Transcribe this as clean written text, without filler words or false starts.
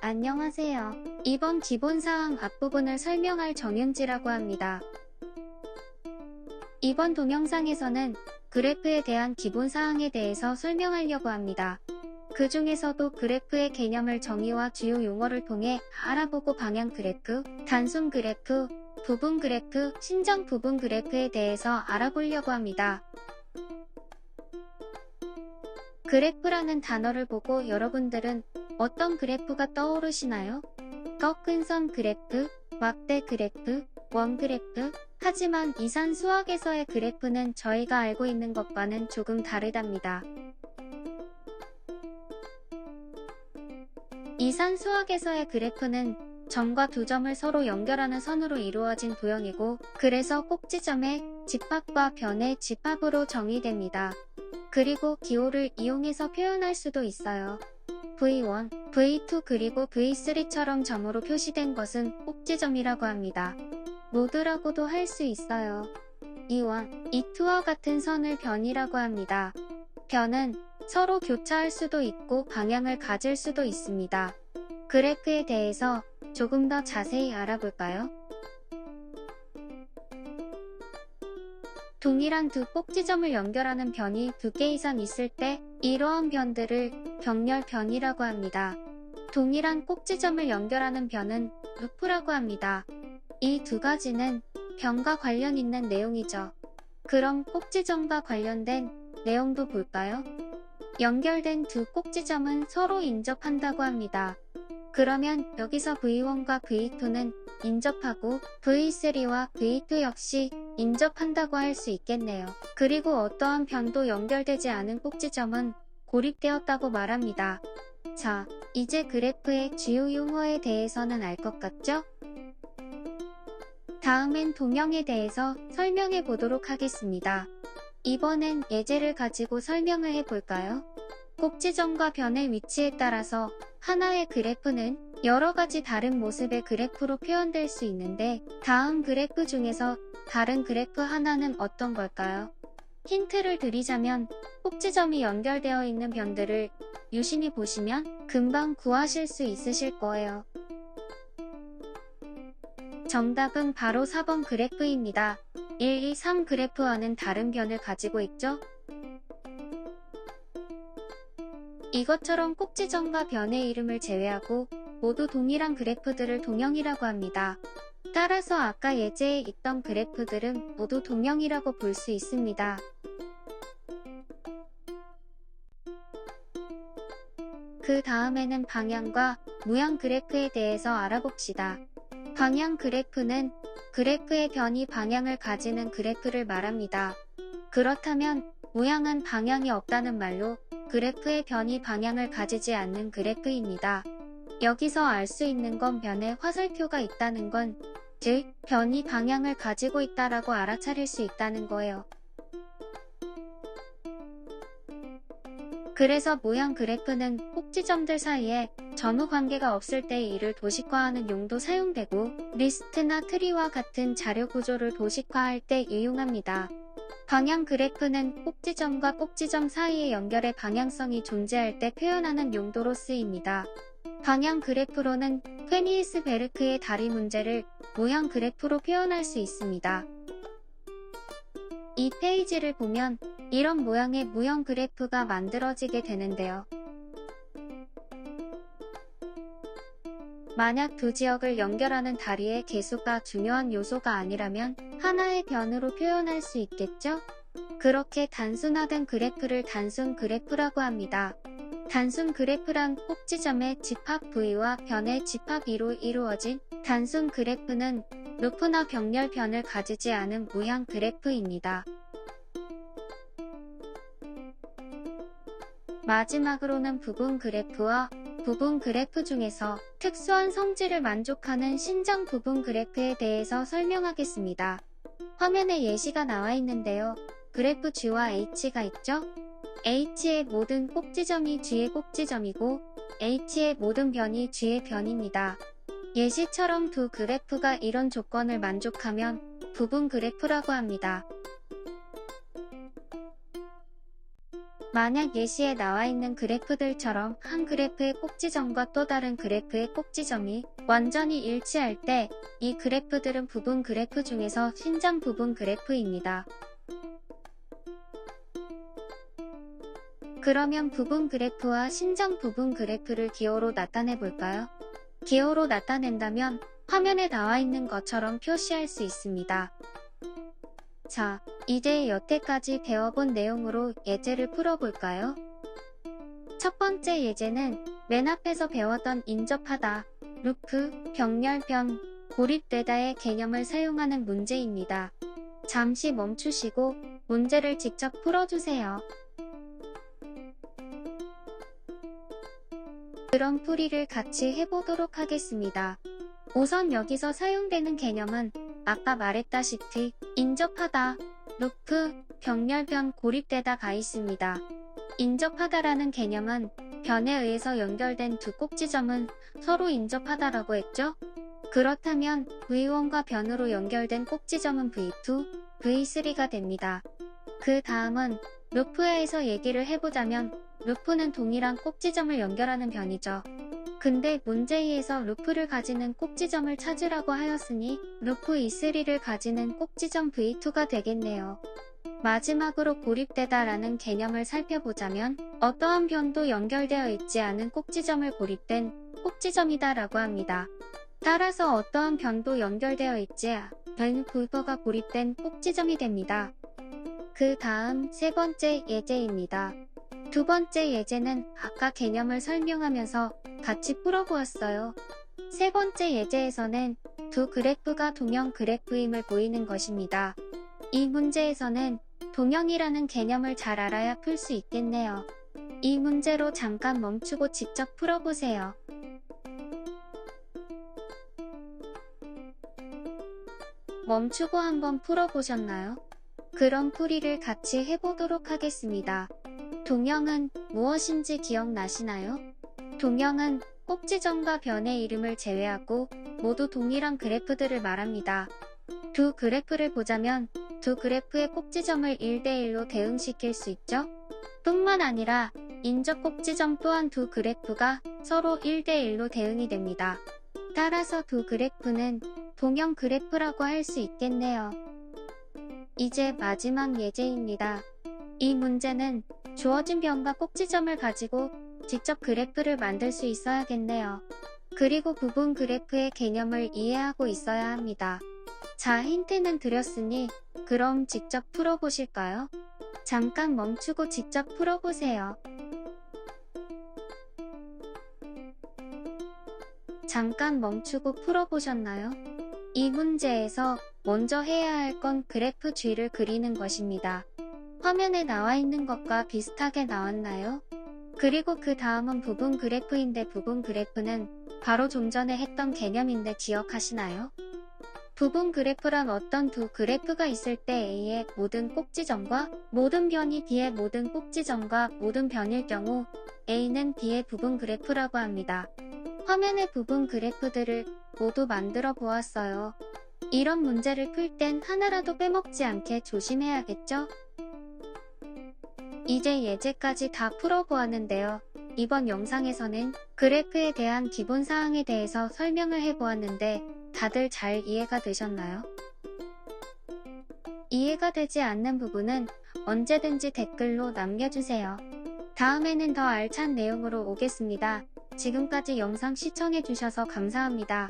안녕하세요. 이번 기본사항 앞부분을 설명할 정윤지라고 합니다. 이번 동영상에서는 그래프에 대한 기본사항에 대해서 설명하려고 합니다. 그 중에서도 그래프의 개념을 정의와 주요 용어를 통해 알아보고 방향 그래프, 단순 그래프, 부분 그래프, 신정 부분 그래프에 대해서 알아보려고 합니다. 그래프라는 단어를 보고 여러분들은 어떤 그래프가 떠오르시나요? 꺾은 선 그래프, 막대 그래프, 원 그래프. 하지만 이산 수학에서의 그래프는 저희가 알고 있는 것과는 조금 다르답니다. 이산 수학에서의 그래프는 점과 두 점을 서로 연결하는 선으로 이루어진 도형이고, 그래서 꼭지점의 집합과 변의 집합으로 정의됩니다. 그리고 기호를 이용해서 표현할 수도 있어요. V1, V2 그리고 V3처럼 점으로 표시된 것은 꼭지점이라고 합니다. 노드라고도 할 수 있어요. E1, E2와 같은 선을 변이라고 합니다. 변은 서로 교차할 수도 있고 방향을 가질 수도 있습니다. 그래프에 대해서 조금 더 자세히 알아볼까요? 동일한 두 꼭지점을 연결하는 변이 두 개 이상 있을 때 이러한 변들을 병렬변이라고 합니다. 동일한 꼭지점을 연결하는 변은 루프라고 합니다. 이 두 가지는 변과 관련 있는 내용이죠. 그럼 꼭지점과 관련된 내용도 볼까요? 연결된 두 꼭지점은 서로 인접한다고 합니다. 그러면 여기서 V1과 V2는 인접하고 V3와 V2 역시 인접한다고 할 수 있겠네요. 그리고 어떠한 변도 연결되지 않은 꼭지점은 고립되었다고 말합니다. 자, 이제 그래프의 주요 용어에 대해서는 알 것 같죠? 다음엔 동형에 대해서 설명해 보도록 하겠습니다. 이번엔 예제를 가지고 설명을 해볼까요? 꼭지점과 변의 위치에 따라서 하나의 그래프는 여러 가지 다른 모습의 그래프로 표현될 수 있는데, 다음 그래프 중에서 다른 그래프 하나는 어떤 걸까요? 힌트를 드리자면 꼭지점이 연결되어 있는 변들을 유심히 보시면 금방 구하실 수 있으실 거예요. 정답은 바로 4번 그래프입니다. 1, 2, 3 그래프와는 다른 변을 가지고 있죠? 이것처럼 꼭지점과 변의 이름을 제외하고 모두 동일한 그래프들을 동형이라고 합니다. 따라서 아까 예제에 있던 그래프들은 모두 동형이라고 볼 수 있습니다. 그 다음에는 방향과 무형 그래프에 대해서 알아봅시다. 방향 그래프는 그래프의 변이 방향을 가지는 그래프를 말합니다. 그렇다면 무형은 방향이 없다는 말로 그래프의 변이 방향을 가지지 않는 그래프입니다. 여기서 알 수 있는 건 변에 화살표가 있다는 건, 즉 변이 방향을 가지고 있다라고 알아차릴 수 있다는 거예요. 그래서 모형 그래프는 꼭지점들 사이에 전후 관계가 없을 때 이를 도식화하는 용도 사용되고, 리스트나 트리와 같은 자료 구조를 도식화할 때 유용합니다. 방향 그래프는 꼭지점과 꼭지점 사이의 연결의 방향성이 존재할 때 표현하는 용도로 쓰입니다. 방향 그래프로는 페니스 베르크의 다리 문제를 모형 그래프로 표현할 수 있습니다. 이 페이지를 보면 이런 모양의 무형 그래프가 만들어지게 되는데요. 만약 두 지역을 연결하는 다리의 개수가 중요한 요소가 아니라면 하나의 변으로 표현할 수 있겠죠? 그렇게 단순화된 그래프를 단순 그래프라고 합니다. 단순 그래프란 꼭지점의 집합 V와 변의 집합 E로 이루어진 단순 그래프는 루프나 병렬변을 가지지 않은 무형 그래프입니다. 마지막으로는 부분 그래프와 부분 그래프 중에서 특수한 성질을 만족하는 신정 부분 그래프에 대해서 설명하겠습니다. 화면에 예시가 나와 있는데요. 그래프 G와 H가 있죠? H의 모든 꼭지점이 G의 꼭지점이고 H의 모든 변이 G의 변입니다. 예시처럼 두 그래프가 이런 조건을 만족하면 부분 그래프라고 합니다. 만약 예시에 나와 있는 그래프들처럼 한 그래프의 꼭지점과 또 다른 그래프의 꼭지점이 완전히 일치할 때 이 그래프들은 부분 그래프 중에서 신장 부분 그래프입니다. 그러면 부분 그래프와 신장 부분 그래프를 기호로 나타내 볼까요? 기호로 나타낸다면 화면에 나와 있는 것처럼 표시할 수 있습니다. 자, 이제 여태까지 배워본 내용으로 예제를 풀어볼까요? 첫 번째 예제는 맨 앞에서 배웠던 인접하다, 루프, 병렬변, 고립되다의 개념을 사용하는 문제입니다. 잠시 멈추시고 문제를 직접 풀어주세요. 그럼 풀이를 같이 해보도록 하겠습니다. 우선 여기서 사용되는 개념은 아까 말했다시피 인접하다, 루프, 병렬변, 고립되다가 있습니다. 인접하다라는 개념은 변에 의해서 연결된 두 꼭지점은 서로 인접하다라고 했죠? 그렇다면 V1과 변으로 연결된 꼭지점은 V2, V3가 됩니다. 그 다음은 루프에서 얘기를 해보자면 루프는 동일한 꼭지점을 연결하는 변이죠. 근데 문제에서 루프를 가지는 꼭지점을 찾으라고 하였으니 루프 E3를 가지는 꼭지점 V2가 되겠네요. 마지막으로 고립되다라는 개념을 살펴보자면 어떠한 변도 연결되어 있지 않은 꼭지점을 고립된 꼭지점이다 라고 합니다. 따라서 어떠한 변도 연결되어 있지 않은 부분가 고립된 꼭지점이 됩니다. 그 다음 세 번째 예제입니다. 두 번째 예제는 아까 개념을 설명하면서 같이 풀어보았어요. 세 번째 예제에서는 두 그래프가 동형 그래프임을 보이는 것입니다. 이 문제에서는 동형이라는 개념을 잘 알아야 풀 수 있겠네요. 이 문제로 잠깐 멈추고 직접 풀어보세요. 멈추고 한번 풀어보셨나요? 그럼 풀이를 같이 해보도록 하겠습니다. 동형은 무엇인지 기억나시나요? 동형은 꼭지점과 변의 이름을 제외하고 모두 동일한 그래프들을 말합니다. 두 그래프를 보자면 두 그래프의 꼭지점을 1대1로 대응시킬 수 있죠? 뿐만 아니라 인접 꼭지점 또한 두 그래프가 서로 1대1로 대응이 됩니다. 따라서 두 그래프는 동형 그래프라고 할 수 있겠네요. 이제 마지막 예제입니다. 이 문제는 주어진 변과 꼭지점을 가지고 직접 그래프를 만들 수 있어야겠네요. 그리고 부분 그래프의 개념을 이해하고 있어야 합니다. 자, 힌트는 드렸으니 그럼 직접 풀어보실까요? 잠깐 멈추고 직접 풀어보세요. 잠깐 멈추고 풀어보셨나요? 이 문제에서 먼저 해야 할 건 그래프 G를 그리는 것입니다. 화면에 나와 있는 것과 비슷하게 나왔나요? 그리고 그 다음은 부분 그래프인데 부분 그래프는 바로 좀 전에 했던 개념인데 기억하시나요? 부분 그래프란 어떤 두 그래프가 있을 때 A의 모든 꼭지점과 모든 변이 B의 모든 꼭지점과 모든 변일 경우 A는 B의 부분 그래프라고 합니다. 화면의 부분 그래프들을 모두 만들어 보았어요. 이런 문제를 풀 땐 하나라도 빼먹지 않게 조심해야겠죠? 이제 예제까지 다 풀어보았는데요. 이번 영상에서는 그래프에 대한 기본사항에 대해서 설명을 해보았는데 다들 잘 이해가 되셨나요? 이해가 되지 않는 부분은 언제든지 댓글로 남겨주세요. 다음에는 더 알찬 내용으로 오겠습니다. 지금까지 영상 시청해주셔서 감사합니다.